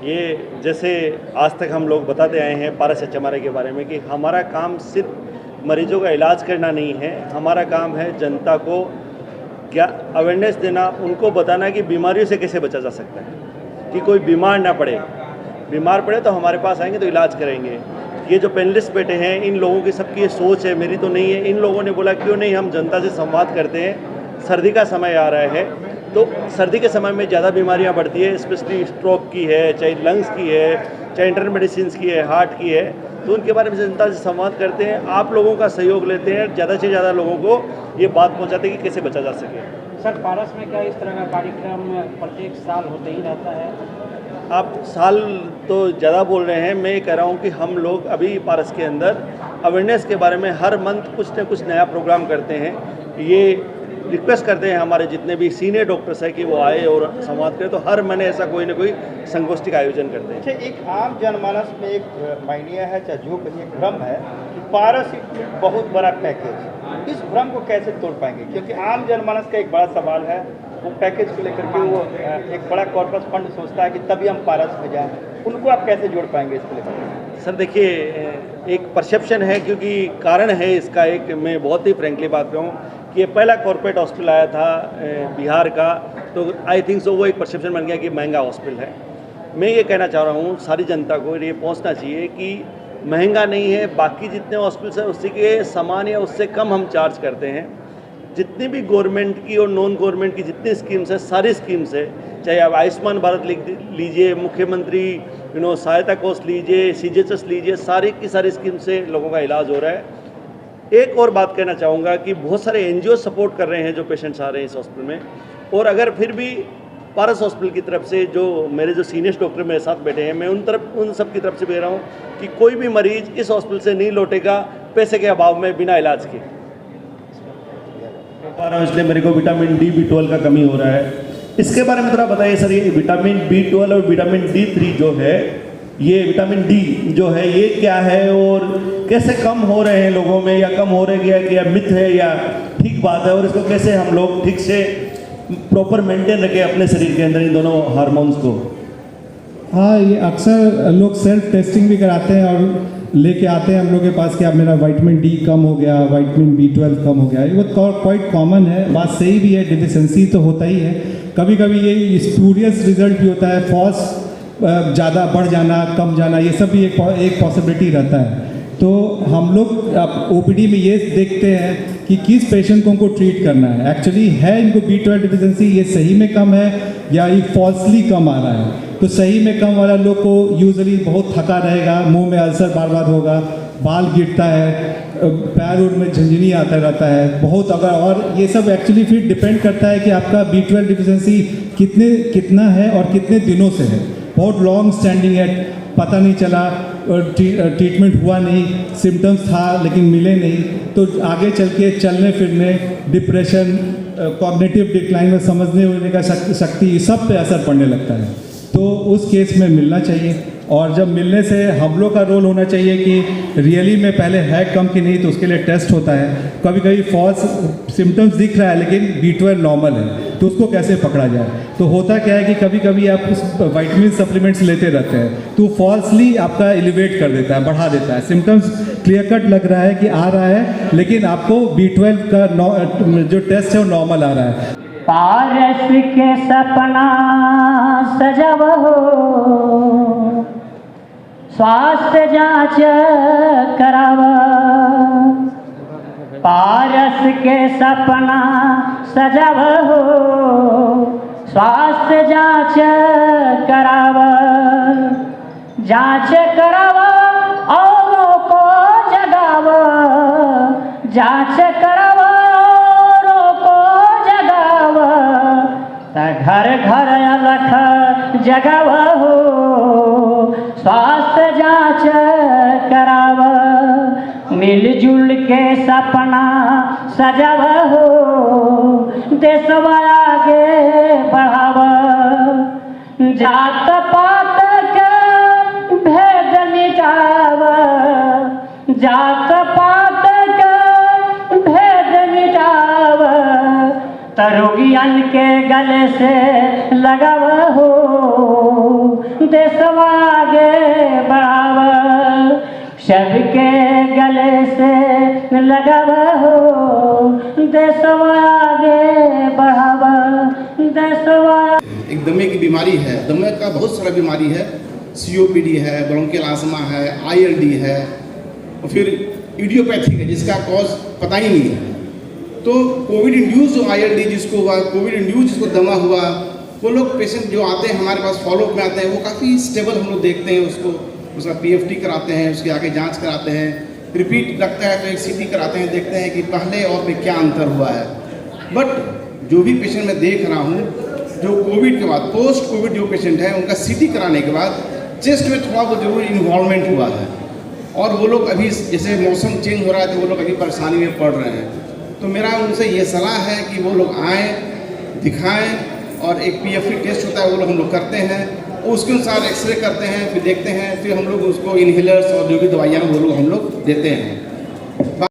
ये जैसे आज तक हम लोग बताते आए हैं पारस एचएमआरआई के बारे में कि हमारा काम सिर्फ मरीजों का इलाज करना नहीं है, हमारा काम है जनता को क्या अवेयरनेस देना, उनको बताना कि बीमारियों से कैसे बचा जा सकता है, कि कोई बीमार ना पड़े, बीमार पड़े तो हमारे पास आएंगे तो इलाज करेंगे। ये जो पैनलिस्ट बैठे हैं, इन लोगों की सबकी ये सोच है, मेरी तो नहीं है। इन लोगों ने बोला क्यों नहीं हम जनता से संवाद करते हैं, सर्दी का समय आ रहा है तो सर्दी के समय में ज़्यादा बीमारियां बढ़ती है, स्पेशली स्ट्रोक की है, चाहे लंग्स की है, चाहे इंटरनल मेडिसिन की है, हार्ट की है, तो उनके बारे में जनता से संवाद करते हैं। आप लोगों का सहयोग लेते हैं, ज़्यादा से ज़्यादा लोगों को ये बात पहुंचाते हैं कि कैसे बचा जा सके। सर, पारस में क्या इस तरह का कार्यक्रम प्रत्येक साल होते ही रहता है? आप साल तो ज़्यादा बोल रहे हैं, मैं ये कह रहा हूँ कि हम लोग अभी पारस के अंदर अवेयरनेस के बारे में हर मंथ कुछ न कुछ नया प्रोग्राम करते हैं। ये रिक्वेस्ट करते हैं हमारे जितने भी सीनियर डॉक्टर्स हैं कि वो आए और संवाद करें, तो हर महीने ऐसा कोई ना कोई संगोष्ठी का आयोजन करते हैं। अच्छा, एक आम जनमानस में एक मायने है, चाहे जो कहिए भ्रम है कि पारस एक बहुत बड़ा पैकेज, इस भ्रम को कैसे तोड़ पाएंगे? क्योंकि आम जनमानस का एक बड़ा सवाल है, वो पैकेज को लेकर के वो एक बड़ा कॉर्पस फंड सोचता है कि तभी हम पारस में जाएं, उनको आप कैसे जोड़ पाएंगे इसको लेकर? सर देखिए, एक परसेप्शन है, क्योंकि कारण है इसका एक, मैं बहुत ही फ्रेंकली बात कहूँ कि ये पहला कॉर्पोरेट हॉस्पिटल आया था बिहार का, तो आई थिंक सो वो एक परसेप्शन बन गया कि महंगा हॉस्पिटल है। मैं ये कहना चाह रहा हूँ सारी जनता को ये पहुँचना चाहिए कि महंगा नहीं है, बाकी जितने हॉस्पिटल्स हैं उसी के समान या उससे कम हम चार्ज करते हैं। जितनी भी गवर्नमेंट की और नॉन गवर्नमेंट की जितनी स्कीम्स है, सारी स्कीम्स है, चाहे आप आयुष्मान भारत लीजिए, मुख्यमंत्री सहायता कोष लीजिए, CGHS लीजिए, सारी की सारी स्कीम से लोगों का इलाज हो रहा है। एक और बात कहना चाहूँगा कि बहुत सारे NGO सपोर्ट कर रहे हैं जो पेशेंट्स आ रहे हैं इस हॉस्पिटल में, और अगर फिर भी पारस हॉस्पिटल की तरफ से जो मेरे जो सीनियर डॉक्टर मेरे साथ बैठे हैं, मैं उन सब की तरफ से कह रहा हूँ कि कोई भी मरीज इस हॉस्पिटल से नहीं लौटेगा पैसे के अभाव में बिना इलाज के। इसलिए मेरे को विटामिन D, B12 का कमी हो रहा है, इसके बारे में थोड़ा बताइए सर। ये विटामिन B12 और विटामिन D3 जो है, ये विटामिन D जो है ये क्या है और कैसे कम हो रहे हैं लोगों में, या कम हो रहे हैं, या मिथ है या ठीक बात है, और इसको कैसे हम लोग ठीक से प्रॉपर मेंटेन रखें अपने शरीर के अंदर इन दोनों हार्मोन्स को? हाँ, ये अक्सर लोग सेल्फ टेस्टिंग भी कराते हैं और लेके आते हैं हम लोग के पास कि अब मेरा विटामिन D कम हो गया, विटामिन B12 कम हो गया। ये वो क्वाइट कॉमन है, बात सही भी है, डिफिशिएंसी तो होता ही है। कभी कभी ये स्पूरियस रिजल्ट भी होता है, फॉल्स ज़्यादा बढ़ जाना, कम जाना, ये सब भी एक पॉसिबिलिटी रहता है। तो हम लोग OPD में ये देखते हैं कि किस पेशेंट को उनको ट्रीट करना है। एक्चुअली है इनको B12 डिफिशिएंसी, ये सही में कम है या ये फॉल्सली कम आ रहा है। तो सही में कम वाला लोग को यूजुअली बहुत थका रहेगा, मुंह में अल्सर बार बार होगा, बाल गिरता है, पैर उर में झंझनी आता रहता है बहुत, अगर और ये सब एक्चुअली फिर डिपेंड करता है कि आपका B12 डिफिशिएंसी कितना है और कितने दिनों से है। बहुत लॉन्ग स्टैंडिंग है, पता नहीं चला, ट्रीटमेंट हुआ नहीं, सिम्टम्स था लेकिन मिले नहीं, तो आगे चल के चलने फिरने, डिप्रेशन, कॉग्निटिव डिक्लाइन में समझने होने का शक्ति, सब पे असर पड़ने लगता है। तो उस केस में मिलना चाहिए, और जब मिलने से हम लोग का रोल होना चाहिए कि रियली में पहले है कम कि नहीं, तो उसके लिए टेस्ट होता है। कभी कभी फॉल्स सिम्टम्स दिख रहा है लेकिन B12 नॉर्मल है, तो उसको कैसे पकड़ा जाए? तो होता क्या है कि कभी कभी आप उस विटामिन सप्लीमेंट्स लेते रहते हैं तो फॉल्सली आपका एलिवेट कर देता है, बढ़ा देता है। सिम्टम्स क्लियर कट लग रहा है कि आ रहा है, लेकिन आपको B12 का जो टेस्ट है वो नॉर्मल आ रहा है। पारस के सपना सजब हो, स्वास्थ्य जांच कराव। पारस के सपना सजब हो, स्वास्थ्य जांच कराव। जांच कराव औरों को जगाव, जांच कराव औरों को जगाव। घर घर अलख जगाव हो, स्वास्थ्य जांच कराव। मिलजुल के सपना सजाव हो, देशवा आगे बढ़ाव। जात पात के भेद मिटाव, जात पात के भेद मिटाव। तरोगियन के गले से लगाव हो, देशवा सबके गले से लगावा हो, देशवा आगे बढ़ावा, देशवा। एक दमे की बीमारी है, दमे का बहुत सारा बीमारी है, COPD है, ब्रोंकियल आस्थमा है, ILD है और फिर इडियोपैथिक है जिसका कॉज पता ही नहीं है। तो कोविड इंड्यूस जो ILD जिसको हुआ, कोविड इंड्यूस जिसको दमा हुआ, वो लोग पेशेंट जो आते हैं हमारे पास फॉलोअप में आते हैं वो काफ़ी स्टेबल हम लोग देखते हैं उसको, उसका PFT कराते हैं, उसके आगे जांच कराते हैं, रिपीट लगता है तो एक CT कराते हैं, देखते हैं कि पहले और में क्या अंतर हुआ है। बट जो भी पेशेंट मैं देख रहा हूँ जो कोविड के बाद पोस्ट कोविड जो पेशेंट है उनका CT कराने के बाद चेस्ट में थोड़ा बहुत जरूर इन्वॉल्वमेंट हुआ है और वो लोग अभी जैसे मौसम चेंज हो रहा है तो वो लोग अभी परेशानी में पड़ रहे हैं। तो मेरा उनसे ये सलाह है कि वो लोग आएँ, दिखाएं और एक PFT टेस्ट होता है वो लोग हम लोग करते हैं, उसके अनुसार एक्सरे करते हैं, फिर देखते हैं, फिर हम लोग उसको इनहेलर्स और जो भी दवाइयाँ वो लोग हम लोग देते हैं।